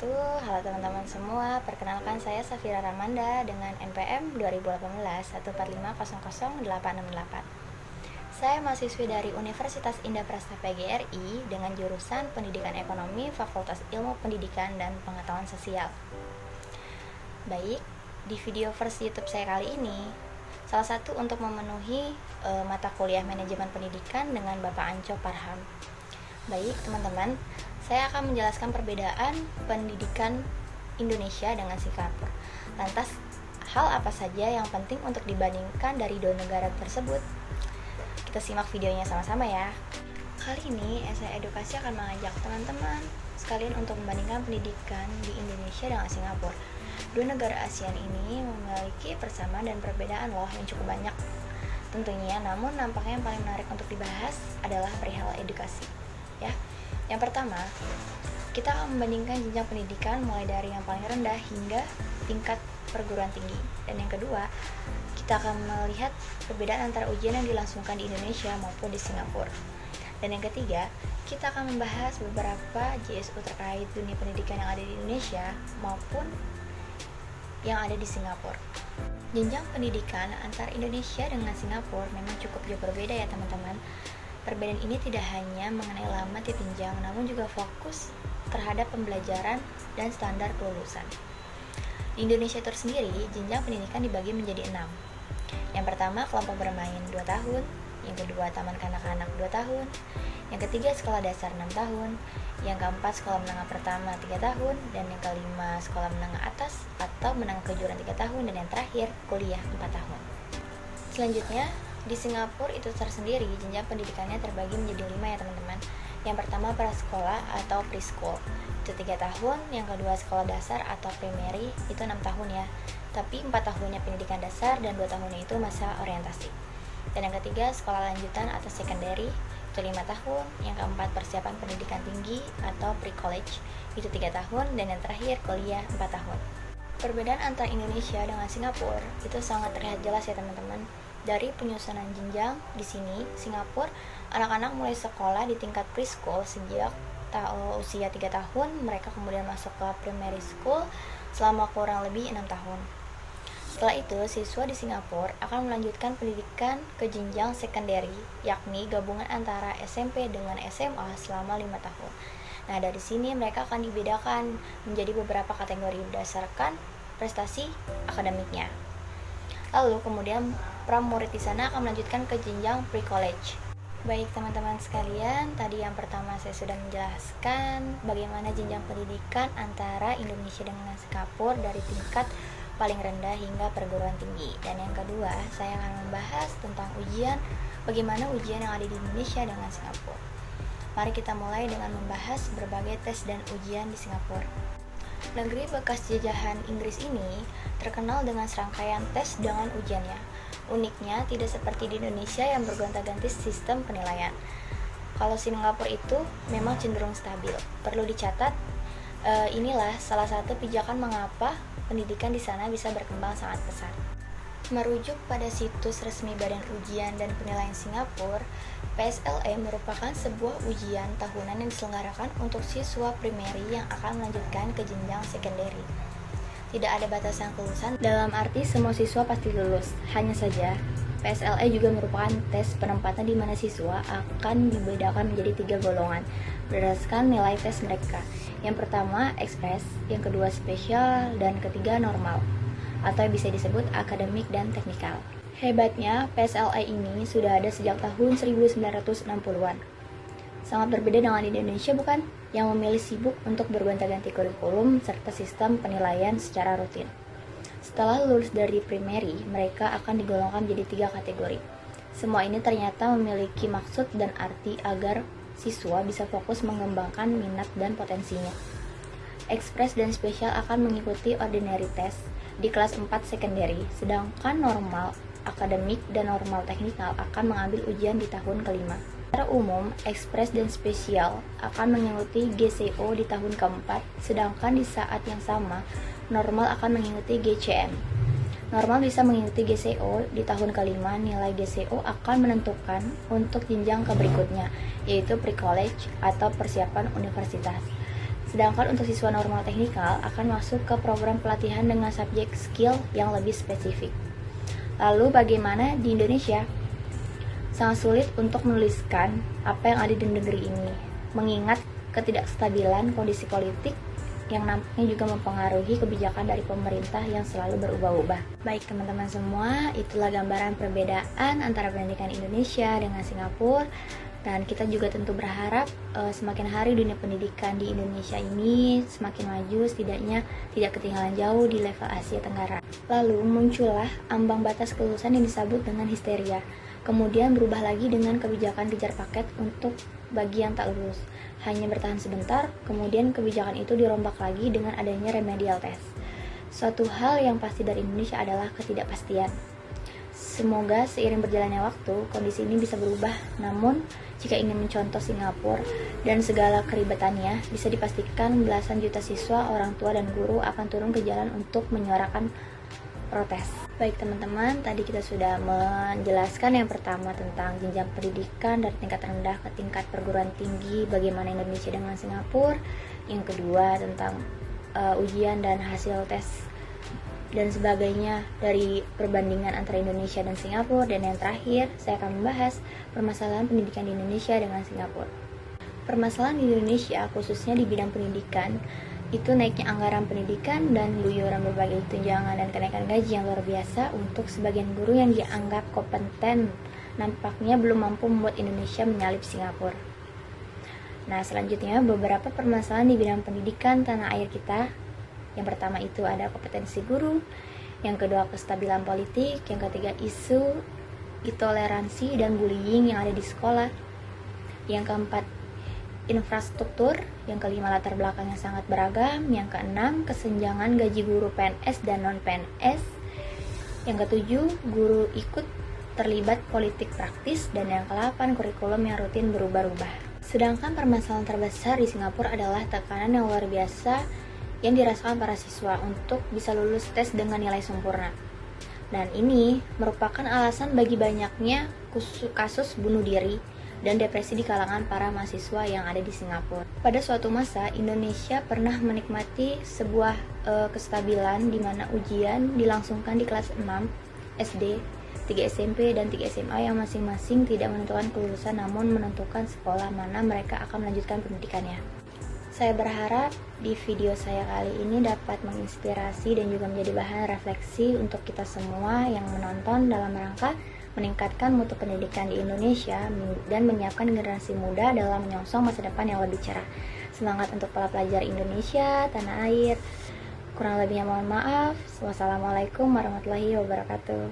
wabarakatuh. Halo teman-teman semua, perkenalkan saya Safira Ramanda dengan NPM 2018 145000868. Saya mahasiswi dari Universitas Indah Prasta PGRI dengan jurusan Pendidikan Ekonomi, Fakultas Ilmu Pendidikan dan Pengetahuan Sosial. Baik, di video versi YouTube saya kali ini, salah satu untuk memenuhi mata kuliah Manajemen Pendidikan dengan Bapak Anco Parham. Baik, teman-teman, saya akan menjelaskan perbedaan pendidikan Indonesia dengan Singapura. Lantas, hal apa saja yang penting untuk dibandingkan dari dua negara tersebut? Kita simak videonya sama-sama ya. Kali ini, Essay Edukasi akan mengajak teman-teman sekalian untuk membandingkan pendidikan di Indonesia dengan Singapura. Dua negara ASEAN ini memiliki persamaan dan perbedaan loh yang cukup banyak. Tentunya, namun nampaknya yang paling menarik untuk dibahas adalah perihal edukasi. Ya, yang pertama, kita akan membandingkan jenjang pendidikan mulai dari yang paling rendah hingga tingkat perguruan tinggi. Dan yang kedua, kita akan melihat perbedaan antara ujian yang dilangsungkan di Indonesia maupun di Singapura. Dan yang ketiga, kita akan membahas beberapa JSU terkait dunia pendidikan yang ada di Indonesia maupun yang ada di Singapura. Jenjang pendidikan antara Indonesia dengan Singapura memang cukup jauh berbeda ya teman-teman. Perbedaan ini tidak hanya mengenai lama jenjang, namun juga fokus terhadap pembelajaran dan standar kelulusan. Di Indonesia tersendiri, jenjang pendidikan dibagi menjadi 6. Yang pertama, kelompok bermain 2 tahun. Yang kedua, taman kanak-kanak 2 tahun. Yang ketiga, sekolah dasar 6 tahun. Yang keempat, sekolah menengah pertama 3 tahun. Dan yang kelima, sekolah menengah atas atau menengah kejuruan 3 tahun. Dan yang terakhir, kuliah 4 tahun. Selanjutnya, di Singapura itu tersendiri jenjang pendidikannya terbagi menjadi 5 ya teman-teman. Yang pertama prasekolah atau preschool, itu 3 tahun. Yang kedua sekolah dasar atau primary, itu 6 tahun ya. Tapi 4 tahunnya pendidikan dasar dan 2 tahunnya itu masa orientasi. Dan yang ketiga sekolah lanjutan atau secondary, itu 5 tahun. Yang keempat persiapan pendidikan tinggi atau pre-college, itu 3 tahun. Dan yang terakhir kuliah 4 tahun. Perbedaan antara Indonesia dengan Singapura itu sangat terlihat jelas ya teman-teman. Dari penyusunan jenjang di sini, Singapura, anak-anak mulai sekolah di tingkat preschool sejak usia 3 tahun, mereka kemudian masuk ke primary school selama kurang lebih 6 tahun. Setelah itu, siswa di Singapura akan melanjutkan pendidikan ke jenjang secondary, yakni gabungan antara SMP dengan SMA selama 5 tahun. Nah, dari sini mereka akan dibedakan menjadi beberapa kategori berdasarkan prestasi akademiknya. Lalu kemudian pramurid di sana akan melanjutkan ke jenjang pre-college. Baik teman-teman sekalian, tadi yang pertama saya sudah menjelaskan bagaimana jenjang pendidikan antara Indonesia dengan Singapura dari tingkat paling rendah hingga perguruan tinggi. Dan yang kedua, saya akan membahas tentang ujian, bagaimana ujian yang ada di Indonesia dengan Singapura. Mari kita mulai dengan membahas berbagai tes dan ujian di Singapura. Negeri bekas jajahan Inggris ini terkenal dengan serangkaian tes dengan ujiannya. Uniknya, tidak seperti di Indonesia yang bergonta-ganti sistem penilaian. Kalau Singapura itu memang cenderung stabil. Perlu dicatat, inilah salah satu pijakan mengapa pendidikan di sana bisa berkembang sangat pesat. Merujuk pada situs resmi Badan Ujian dan Penilaian Singapura, PSLE merupakan sebuah ujian tahunan yang diselenggarakan untuk siswa primary yang akan melanjutkan ke jenjang secondary. Tidak ada batasan kelulusan dalam arti semua siswa pasti lulus. Hanya saja, PSLE juga merupakan tes penempatan di mana siswa akan dibedakan menjadi 3 golongan berdasarkan nilai tes mereka. Yang pertama, ekspres, yang kedua spesial, dan ketiga normal, atau bisa disebut akademik dan teknikal. Hebatnya, PSLE ini sudah ada sejak tahun 1960-an. Sangat berbeda dengan di Indonesia bukan? Yang memilih sibuk untuk bergonta-ganti kurikulum serta sistem penilaian secara rutin. Setelah lulus dari primary, mereka akan digolongkan menjadi 3 kategori. Semua ini ternyata memiliki maksud dan arti agar siswa bisa fokus mengembangkan minat dan potensinya. Ekspres dan spesial akan mengikuti ordinary test di kelas 4 secondary, sedangkan normal, akademik, dan normal teknikal akan mengambil ujian di tahun kelima. Secara umum, ekspres dan spesial akan mengikuti GCO di tahun keempat, sedangkan di saat yang sama, normal akan mengikuti GCM. Normal bisa mengikuti GCO di tahun kelima, nilai GCO akan menentukan untuk jenjang ke berikutnya, yaitu pre-college atau persiapan universitas. Sedangkan untuk siswa normal teknikal akan masuk ke program pelatihan dengan subjek skill yang lebih spesifik. Lalu bagaimana di Indonesia? Sangat sulit untuk menuliskan apa yang ada di negeri ini, mengingat ketidakstabilan kondisi politik yang nampaknya juga mempengaruhi kebijakan dari pemerintah yang selalu berubah-ubah. Baik teman-teman semua, itulah gambaran perbedaan antara pendidikan Indonesia dengan Singapura. Dan kita juga tentu berharap semakin hari dunia pendidikan di Indonesia ini semakin maju, setidaknya tidak ketinggalan jauh di level Asia Tenggara. Lalu muncullah ambang batas kelulusan yang disebut dengan histeria. Kemudian berubah lagi dengan kebijakan kejar paket untuk bagi yang tak lulus. Hanya bertahan sebentar, kemudian kebijakan itu dirombak lagi dengan adanya remedial test. Suatu hal yang pasti dari Indonesia adalah ketidakpastian. Semoga seiring berjalannya waktu, kondisi ini bisa berubah. Namun, jika ingin mencontoh Singapura dan segala keribetannya, bisa dipastikan belasan juta siswa, orang tua, dan guru akan turun ke jalan untuk menyuarakan protes. Baik teman-teman, tadi kita sudah menjelaskan yang pertama tentang jenjang pendidikan dari tingkat rendah ke tingkat perguruan tinggi, bagaimana Indonesia dengan Singapura. Yang kedua tentang ujian dan hasil tes dan sebagainya dari perbandingan antara Indonesia dan Singapura. Dan yang terakhir, saya akan membahas permasalahan pendidikan di Indonesia dengan Singapura. Permasalahan di Indonesia, khususnya di bidang pendidikan, itu naiknya anggaran pendidikan dan guyuran berbagai tunjangan dan kenaikan gaji yang luar biasa untuk sebagian guru yang dianggap kompeten, nampaknya belum mampu membuat Indonesia menyalip Singapura. Nah, selanjutnya beberapa permasalahan di bidang pendidikan tanah air kita. Yang pertama itu ada kompetensi guru, yang kedua kestabilan politik, yang ketiga isu intoleransi dan bullying yang ada di sekolah, yang keempat infrastruktur, yang kelima latar belakang yang sangat beragam, yang keenam kesenjangan gaji guru PNS dan non-PNS, yang ketujuh guru ikut terlibat politik praktis, dan yang ke-8 kurikulum yang rutin berubah-ubah. Sedangkan permasalahan terbesar di Singapura adalah tekanan yang luar biasa yang dirasakan para siswa untuk bisa lulus tes dengan nilai sempurna. Dan ini merupakan alasan bagi banyaknya kasus bunuh diri dan depresi di kalangan para mahasiswa yang ada di Singapura. Pada suatu masa, Indonesia pernah menikmati sebuah kestabilan di mana ujian dilangsungkan di kelas 6 SD, 3 SMP, dan 3 SMA yang masing-masing tidak menentukan kelulusan namun menentukan sekolah mana mereka akan melanjutkan pendidikannya. Saya berharap di video saya kali ini dapat menginspirasi dan juga menjadi bahan refleksi untuk kita semua yang menonton dalam rangka meningkatkan mutu pendidikan di Indonesia dan menyiapkan generasi muda dalam menyongsong masa depan yang lebih cerah. Semangat untuk para pelajar Indonesia, tanah air. Kurang lebihnya mohon maaf. Wassalamualaikum warahmatullahi wabarakatuh.